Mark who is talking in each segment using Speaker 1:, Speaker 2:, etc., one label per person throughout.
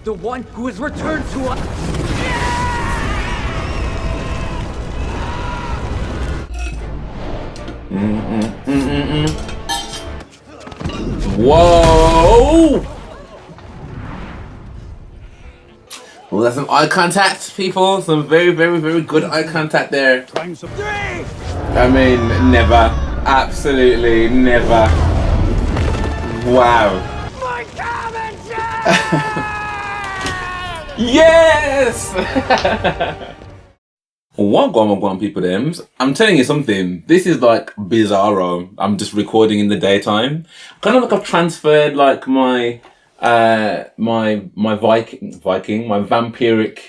Speaker 1: The one who has returned to us.
Speaker 2: Whoa! Well, that's some eye contact, people. Some very, very, very good eye contact there. I mean, never. Absolutely never. Wow.
Speaker 1: My commentary!
Speaker 2: Yes! Wagwan people thems. I'm telling you something. This is like bizarro. I'm just recording in the daytime. Kind of like I've transferred like my vampiric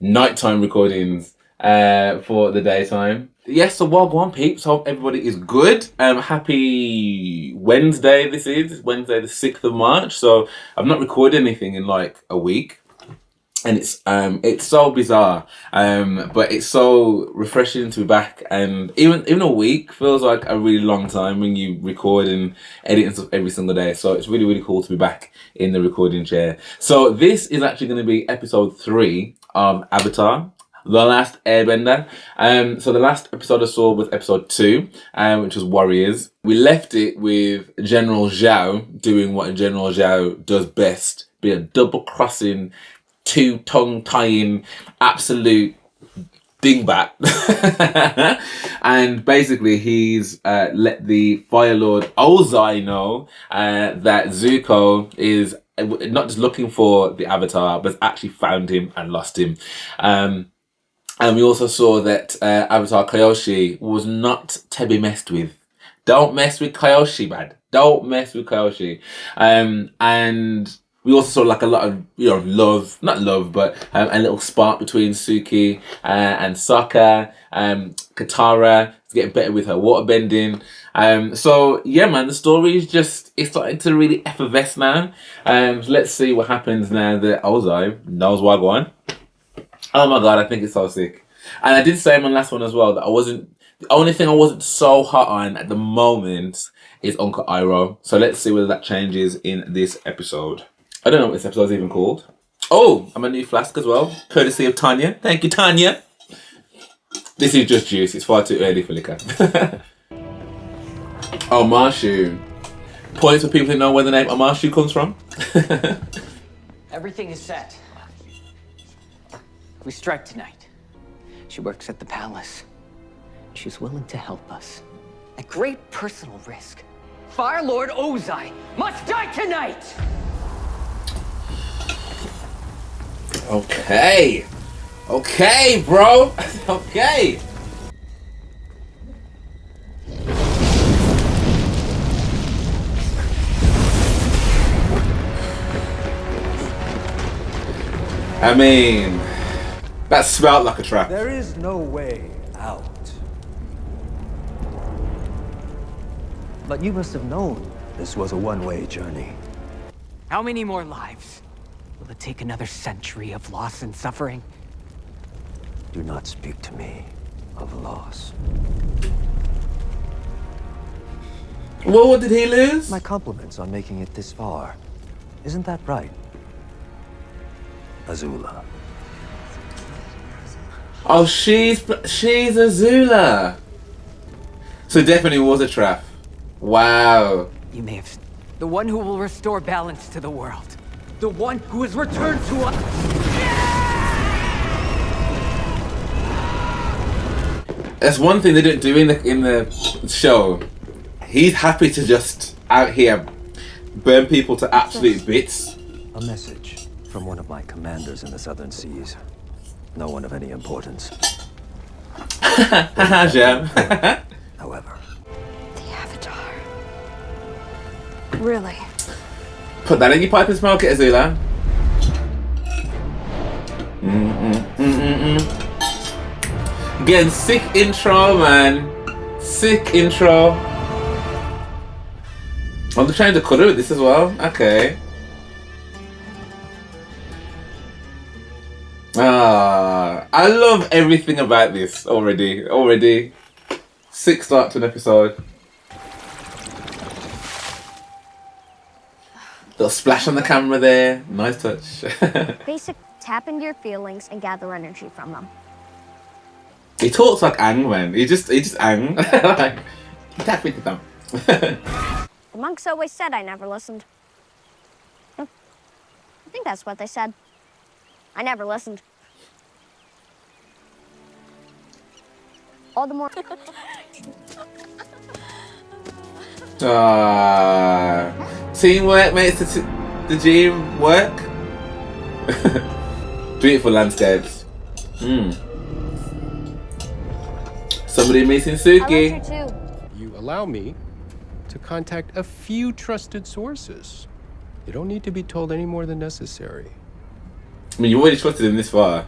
Speaker 2: nighttime recordings for the daytime. Yes, so Wagwan peeps. Hope everybody is good. Happy Wednesday. This is Wednesday the 6th of March. So I've not recorded anything in like a week. And it's so bizarre, but it's so refreshing to be back. And even a week feels like a really long time when you record and edit and stuff every single day. So it's really, really cool to be back in the recording chair. So this is actually going to be episode 3 of Avatar the Last Airbender. So the last episode I saw was episode 2, which was Warriors. We left it with General Zhao doing what General Zhao does best, be a double-crossing, two-tongue tying absolute dingbat. And basically he's let the Fire Lord Ozai know that Zuko is not just looking for the Avatar, but actually found him and lost him. And we also saw that Avatar Kyoshi was not to be messed with. Don't mess with Kyoshi, man. Don't mess with Kyoshi. And we also saw like a lot of, love, not love, but a little spark between Suki and Sokka. Katara is getting better with her waterbending. So yeah, man, the story is just, it's starting to really effervesce now. Let's see what happens now that Ozai knows Wagwan. Oh my God, I think it's so sick. And I did say in my last one as well that the only thing I wasn't so hot on at the moment is Uncle Iroh. So let's see whether that changes in this episode. I don't know what this episode is even called. Oh, I'm a new flask as well, courtesy of Tanya. Thank you, Tanya. This is just juice. It's far too early for liquor. Omashu. Points for people who know where the name Omashu comes from.
Speaker 1: Everything is set. We strike tonight. She works at the palace. She's willing to help us. At great personal risk. Fire Lord Ozai must die tonight!
Speaker 2: Okay. Okay, bro. Okay. I mean, that smelled like a trap.
Speaker 3: There is no way out. But you must have known this was a one-way journey.
Speaker 1: How many more lives? Will it take another century of loss and suffering?
Speaker 3: Do not speak to me of loss.
Speaker 2: Well, what did he lose?
Speaker 3: My compliments on making it this far. Isn't that right, Azula?
Speaker 2: Oh, she's Azula. So it definitely was a trap. Wow.
Speaker 1: You may have... The one who will restore balance to the world. The one who has returned to us.
Speaker 2: That's one thing they didn't do in the show. He's happy to just out here burn people to absolute bits.
Speaker 3: A message from one of my commanders in the Southern Seas. No one of any importance.
Speaker 2: Jam.
Speaker 3: However.
Speaker 4: The Avatar. Really?
Speaker 2: Put that in your pipe and smoke it, Azula. Again, sick intro, man. Sick intro. I'm trying to color with this as well. Okay. I love everything about this already. Sick start to an episode. Little splash on the camera there. Nice touch.
Speaker 5: Basic tap into your feelings and gather energy from them.
Speaker 2: He talks like Aang, man. He just Aang. Like, tap into them.
Speaker 5: The monks always said I never listened. I think that's what they said. I never listened. All the more.
Speaker 2: Teamwork makes the dream work. Beautiful landscapes. Somebody missing
Speaker 5: I loved
Speaker 2: Suki.
Speaker 5: her too.
Speaker 6: You allow me to contact a few trusted sources. You don't need to be told any more than necessary.
Speaker 2: I mean, you already trusted him this far,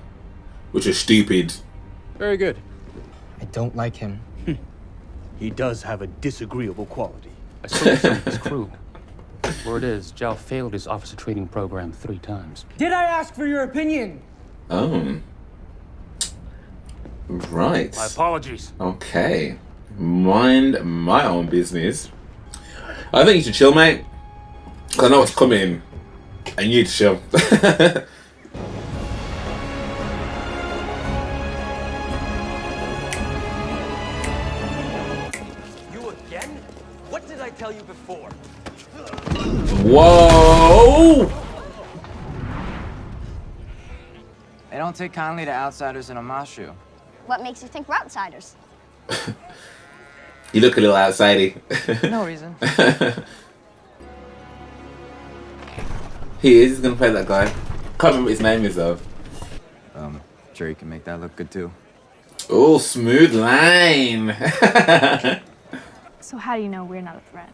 Speaker 2: which is stupid.
Speaker 6: Very good.
Speaker 7: I don't like him.
Speaker 8: He does have a disagreeable quality.
Speaker 9: I spoke to some of his crew. Word is, Zhao failed his officer training program 3 times.
Speaker 7: Did I ask for your opinion?
Speaker 2: Oh. Right.
Speaker 9: My apologies.
Speaker 2: Okay. Mind my own business. I think you should chill, mate. Because I know what's coming. And you need to chill.
Speaker 7: You again? What did I tell you before?
Speaker 2: Whoa!
Speaker 7: They don't take kindly to outsiders in Omashu.
Speaker 5: What makes you think we're outsiders?
Speaker 2: You look a little outsidey.
Speaker 7: No reason.
Speaker 2: He is. He's gonna play that guy. Can't remember what his name is though.
Speaker 3: Sure you can make that look good too.
Speaker 2: Oh, smooth line.
Speaker 10: So how do you know we're not a threat?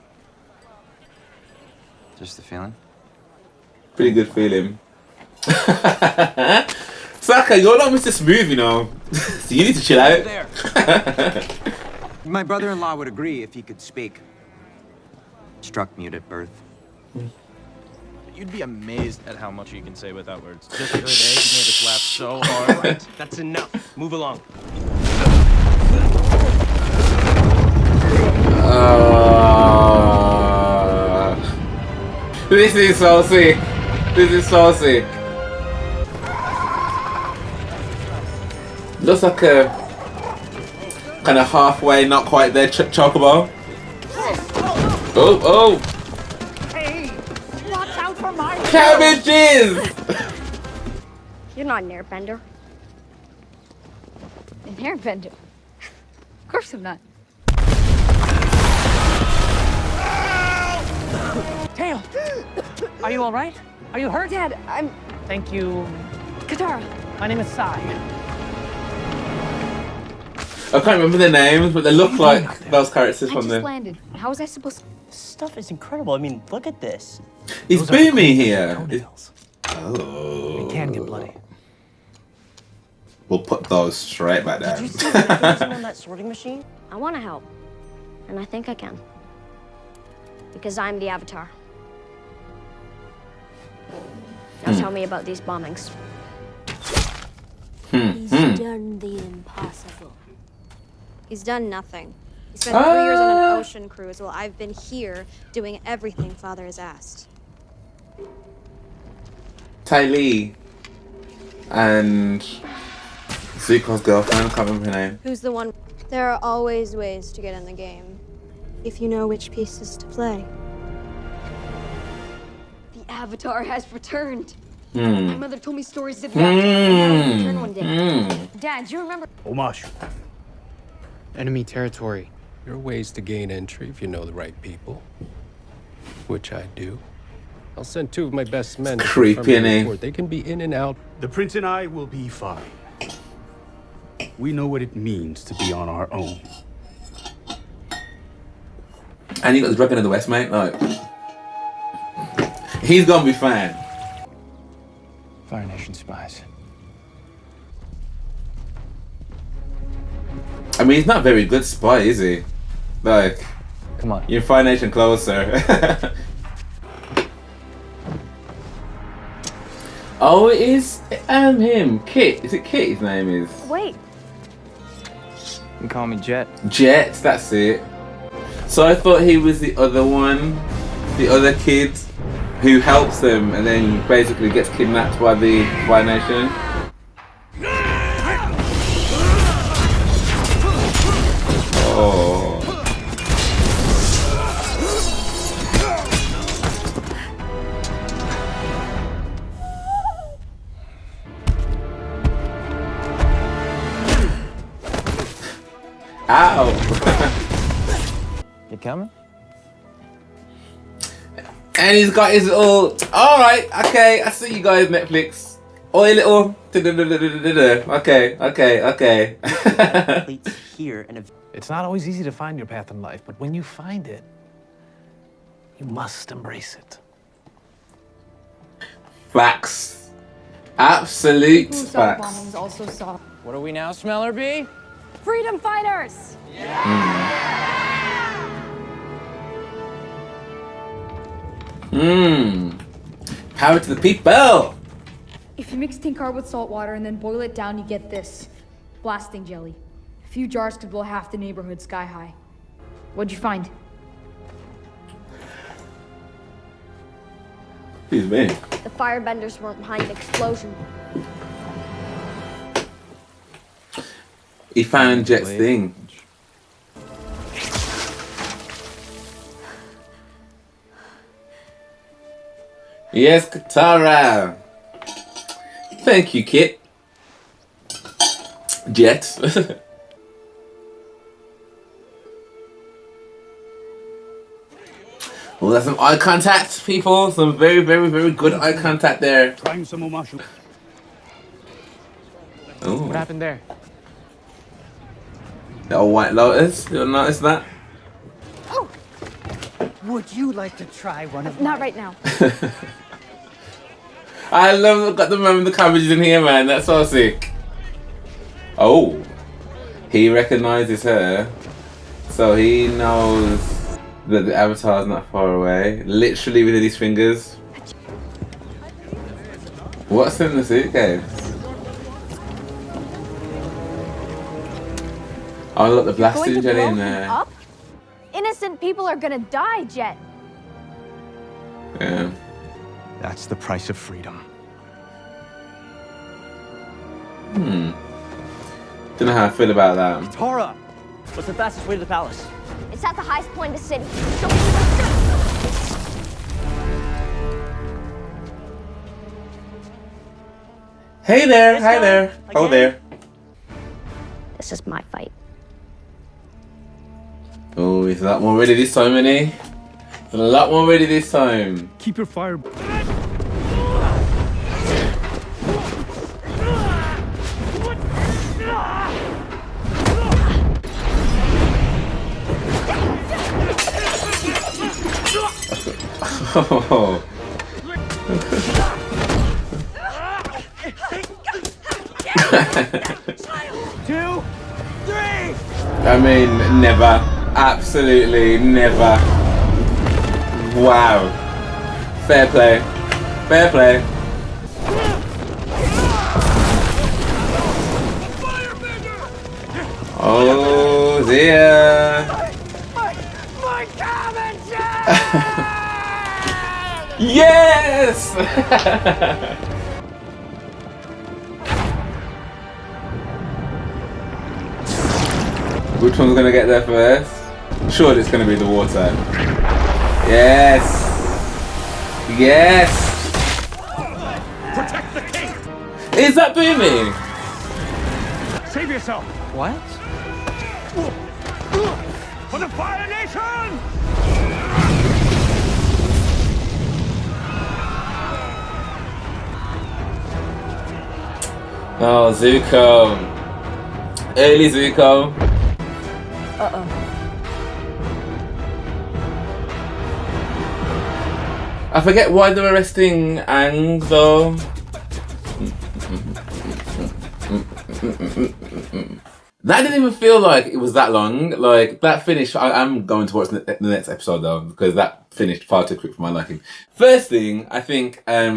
Speaker 3: Just the feeling.
Speaker 2: Pretty good feeling. Saka, you're not Mr. Smooth, you know. So you need to chill out.
Speaker 7: There. My brother-in-law would agree if he could speak.
Speaker 3: Struck mute at birth.
Speaker 8: You'd be amazed at how much you can say without words. Just the other day, he made us laugh so hard. Right, that's enough. Move along.
Speaker 2: This is so sick. This is so sick. Looks like a kind of halfway, not quite there, chocobo. Oh!
Speaker 10: Hey, watch out for my
Speaker 2: Cabbages!
Speaker 5: You're not an airbender.
Speaker 10: An airbender? Of course I'm not. Tail! Are you all right? Are you hurt?
Speaker 5: Dad, I'm...
Speaker 10: Thank you. Katara, my name is Sai.
Speaker 2: I can't remember their names, but they look like those characters
Speaker 10: I
Speaker 2: from
Speaker 10: just
Speaker 2: the.
Speaker 10: landed. How was I supposed to...
Speaker 11: This stuff is incredible. I mean, look at this.
Speaker 2: Is
Speaker 11: Those are
Speaker 2: Boomy here?
Speaker 11: toenails.
Speaker 2: Oh.
Speaker 11: They can get bloody.
Speaker 2: We'll put those straight back
Speaker 11: Did
Speaker 2: down.
Speaker 11: you see the mechanism on that sorting machine?
Speaker 5: I want to help. And I think I can. Because I'm the Avatar. Now tell me about these bombings.
Speaker 4: He's done the impossible.
Speaker 5: He's done nothing. He spent 3 years on an ocean cruise while I've been here doing everything Father has asked.
Speaker 2: Ty Lee and Zuko's girlfriend, I can't remember her name.
Speaker 5: Who's the one? There are always ways to get in the game, if you know which pieces to play. The Avatar has returned. My mother told me stories of the Avatar and return one day. Dad, do you remember?
Speaker 8: Omashu.
Speaker 6: Enemy territory. There are ways to gain entry if you know the right people. Which I do. I'll send 2 of my best men to
Speaker 2: Creepy,
Speaker 6: confirm the
Speaker 2: innit?
Speaker 6: report. They can be in and out.
Speaker 8: The prince and I will be fine. We know what it means to be on our own.
Speaker 2: And you got the Dragon of the West, mate. Like, he's gonna be fine.
Speaker 7: Fire Nation spies.
Speaker 2: I mean, he's not a very good spy, is he? Like,
Speaker 7: Come on.
Speaker 2: you're Fire Nation closer. Oh, it is him, Kit. Is it Kit? His name is
Speaker 5: Wait,
Speaker 7: You can call me Jet.
Speaker 2: Jet. That's it. So I thought he was the other one, the other kid. who helps them and then basically gets kidnapped by the Fire Nation. Oh. Ow!
Speaker 7: You coming?
Speaker 2: And he's got his little. Alright, okay, I see you guys, Netflix. Oi, little. Okay.
Speaker 11: Here and
Speaker 10: It's not always easy to find your path in life, but when you find it, you must embrace it.
Speaker 2: Facts. Absolute
Speaker 12: Suicide
Speaker 2: facts.
Speaker 12: bombings also saw
Speaker 7: What are we now, Smeller B?
Speaker 12: freedom fighters.
Speaker 2: Power to the people.
Speaker 12: If you mix Tinkar with salt water and then boil it down, you get this blasting jelly. A few jars could blow half the neighborhood sky high. What'd you find?
Speaker 2: Excuse me.
Speaker 5: The firebenders weren't behind the explosion.
Speaker 2: He found Jet's thing. Yes, Katara. Thank you, Kit. Jet. Well, that's some eye contact, people. Some very, very, very good eye contact there.
Speaker 10: Trying some Omashu.
Speaker 2: Oh,
Speaker 10: What happened there?
Speaker 2: little White Lotus. You'll notice that.
Speaker 11: Would you like to try one of
Speaker 12: Not right now.
Speaker 2: I love got the moment the cabbages in here, man. That's so sick. Oh, he recognizes her, so he knows that the Avatar is not far away. Literally with his fingers. What's in the suitcase? Oh, look, the blasting
Speaker 5: Going to
Speaker 2: jelly
Speaker 5: blow
Speaker 2: in
Speaker 5: him
Speaker 2: there.
Speaker 5: up? Innocent people are gonna die, Jet.
Speaker 2: Yeah.
Speaker 7: That's the price of freedom.
Speaker 2: Don't know how I feel about that.
Speaker 11: Tara! What's the fastest way to the palace?
Speaker 5: It's at the highest point in the city.
Speaker 2: Hey there,
Speaker 11: Nice
Speaker 2: hi
Speaker 11: guy.
Speaker 2: there. Oh
Speaker 11: Again.
Speaker 2: there.
Speaker 5: This is my fight.
Speaker 2: Oh, he's a lot more ready this time, isn't he? He's a lot more ready this time.
Speaker 10: Keep your fire.
Speaker 2: Oh.
Speaker 11: 2, 3!
Speaker 2: I mean, never. Absolutely never. Wow. Fair play. Fair play. Oh dear.
Speaker 11: My commentary!
Speaker 2: Yes! Which one's gonna get there first? Surely it's gonna be the water. Yes! Yes!
Speaker 10: Protect the king!
Speaker 2: Is that booming?
Speaker 10: Save yourself!
Speaker 11: What?
Speaker 10: For the Fire Nation!
Speaker 2: Oh, Zuko. Early Zuko. I forget why they're arresting Aang though. That didn't even feel like it was that long. Like that finished. I'm going to watch the next episode though because that finished far too quick for my liking. First thing, I think I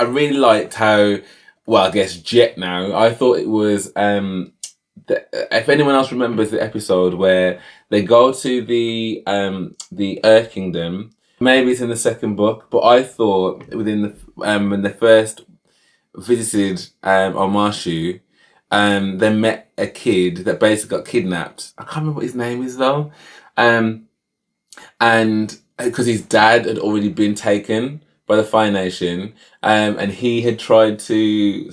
Speaker 2: really liked how, well, I guess Jet now. I thought it was if anyone else remembers the episode where they go to the Earth Kingdom Maybe it's in the second book, but I thought within the when they first visited Omashu, they met a kid that basically got kidnapped. I can't remember what his name is though, and because his dad had already been taken by the Fire Nation, and he had tried to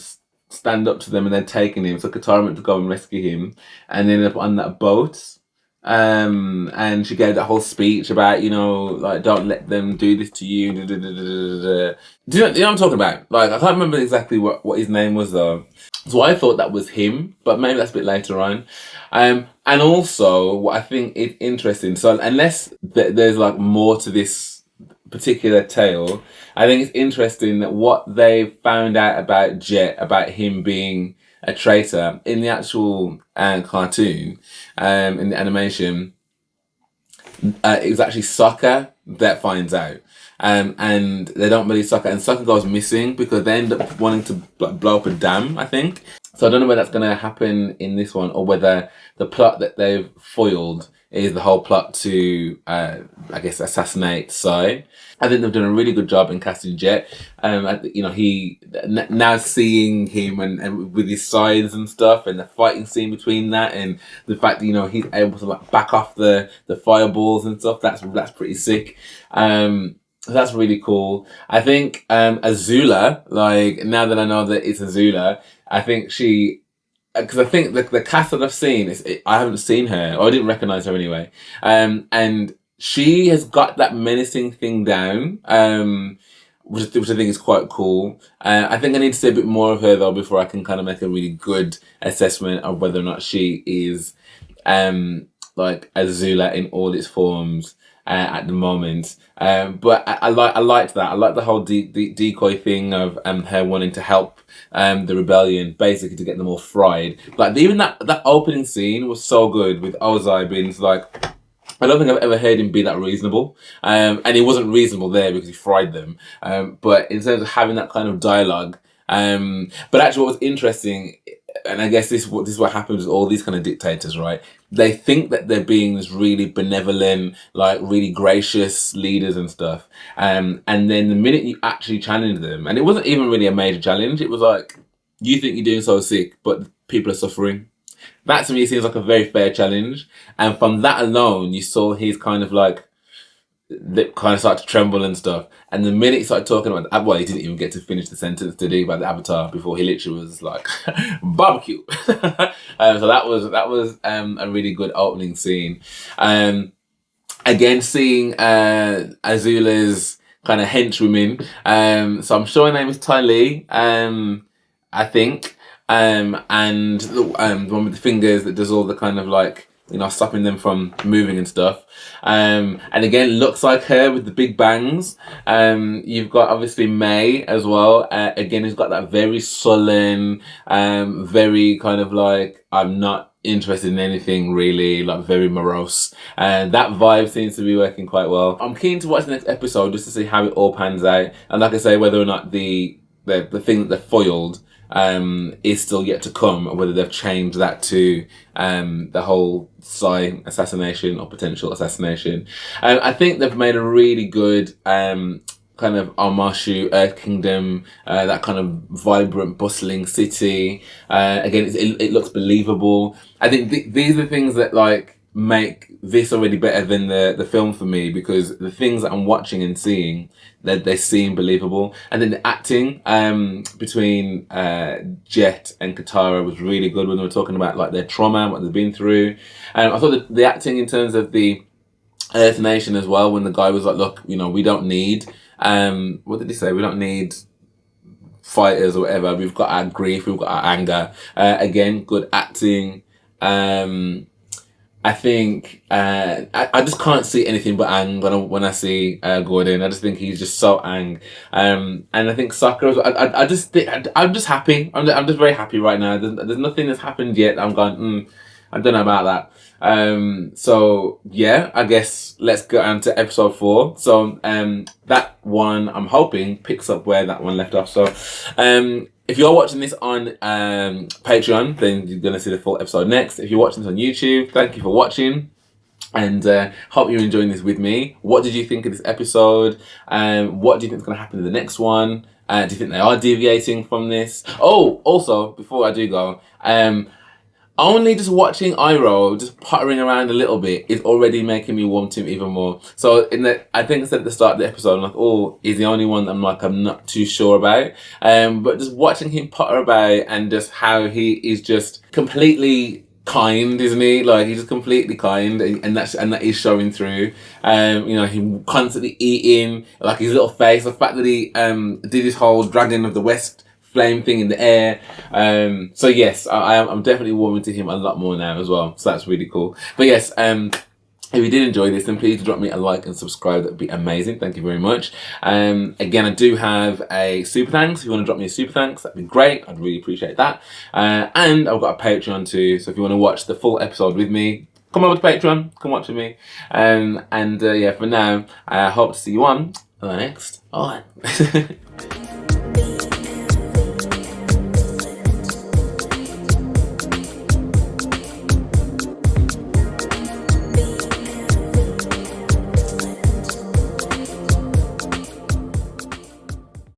Speaker 2: stand up to them and then taken him. So Katara went to go and rescue him, and ended up on that boat. And she gave that whole speech about, you know, like, don't let them do this to you. Do you know what I'm talking about? Like, I can't remember exactly what his name was though. So I thought that was him, but maybe that's a bit later on. And also what I think is interesting, so unless there's like more to this particular tale, I think it's interesting that what they found out about Jet, about him being a traitor, in the actual cartoon, in the animation, it was actually Sokka that finds out. And they don't really Sokka, and Sokka goes missing because they end up wanting to blow up a dam, I think. So I don't know whether that's going to happen in this one, or whether the plot that they've foiled is the whole plot to, I guess, assassinate Sai. I think they've done a really good job in casting Jet. You know, now seeing him and with his sides and stuff, and the fighting scene between that, and the fact that, you know, he's able to like back off the fireballs and stuff, that's pretty sick. That's really cool. I think Azula, like, now that I know that it's Azula, I think she, because I think the cast that I've seen, I haven't seen her, or I didn't recognize her anyway. And she has got that menacing thing down, which I think is quite cool. I think I need to see a bit more of her though before I can kind of make a really good assessment of whether or not she is like Azula in all its forms at the moment. But I liked that. I like the whole decoy thing of her wanting to help the rebellion, basically to get them all fried. Like, even that opening scene was so good, with Ozai being like, I don't think I've ever heard him be that reasonable. And he wasn't reasonable there because he fried them. But in terms of having that kind of dialogue, but actually what was interesting, and I guess this is what happens with all these kind of dictators, right? They think that they're being this really benevolent, like really gracious leaders and stuff. And then the minute you actually challenge them, and it wasn't even really a major challenge, it was like, you think you're doing so sick, but people are suffering. That to me seems like a very fair challenge. And from that alone, you saw his kind of like, lip kind of started to tremble and stuff. And the minute he started talking about, well, he didn't even get to finish the sentence, did he, about the Avatar, before he literally was like, barbecue. So that was a really good opening scene. Again, seeing Azula's kind of henchwomen. So I'm sure her name is Ty Lee, I think. And the one with the fingers that does all the kind of like, you know, stopping them from moving and stuff. And again, looks like her with the big bangs. You've got obviously May as well. Again, who's got that very sullen, very kind of like, I'm not interested in anything really, like very morose. And that vibe seems to be working quite well. I'm keen to watch the next episode just to see how it all pans out. And like I say, whether or not the thing that they foiled is still yet to come, or whether they've changed that to the whole Sai assassination or potential assassination. I think they've made a really good kind of Omashu, Earth Kingdom, that kind of vibrant, bustling city. Again, it looks believable. I think these are the things that like make this already better than the film for me, because the things that I'm watching and seeing, that they seem believable. And then the acting between Jet and Katara was really good when they were talking about like their trauma and what they've been through. And I thought the acting in terms of the Earth Nation as well, when the guy was like, look, you know, we don't need what did he say? We don't need fighters or whatever. We've got our grief, we've got our anger. Again, good acting. I think I just can't see anything but ang when I see Gordon. I just think he's just so ang. And I think Sakura, I just think, I'm just happy. I'm just very happy right now. There's nothing that's happened yet. I'm going, I don't know about that. So yeah, I guess let's go on to episode 4. So that one, I'm hoping, picks up where that one left off. So if you're watching this on Patreon, then you're going to see the full episode next. If you're watching this on YouTube, thank you for watching. And hope you're enjoying this with me. What did you think of this episode? What do you think is going to happen in the next one? Do you think they are deviating from this? Oh, also, before I do go, only just watching Iroh just puttering around a little bit is already making me want him even more. So I think I said at the start of the episode, I'm like, oh, he's the only one that I'm not too sure about. But just watching him putter about and just how he is just completely kind, isn't he? Like, he's just completely kind, and that is showing through. You know, him constantly eating, like his little face, the fact that he did his whole Dragon of the West flame thing in the air. So yes, I'm definitely warming to him a lot more now as well. So that's really cool. But yes, if you did enjoy this, then please drop me a like and subscribe. That would be amazing. Thank you very much. Again, I do have a super thanks. If you want to drop me a super thanks, that'd be great. I'd really appreciate that. And I've got a Patreon too. So if you want to watch the full episode with me, come over to Patreon. Come watch with me. Yeah, for now, I hope to see you on the next one.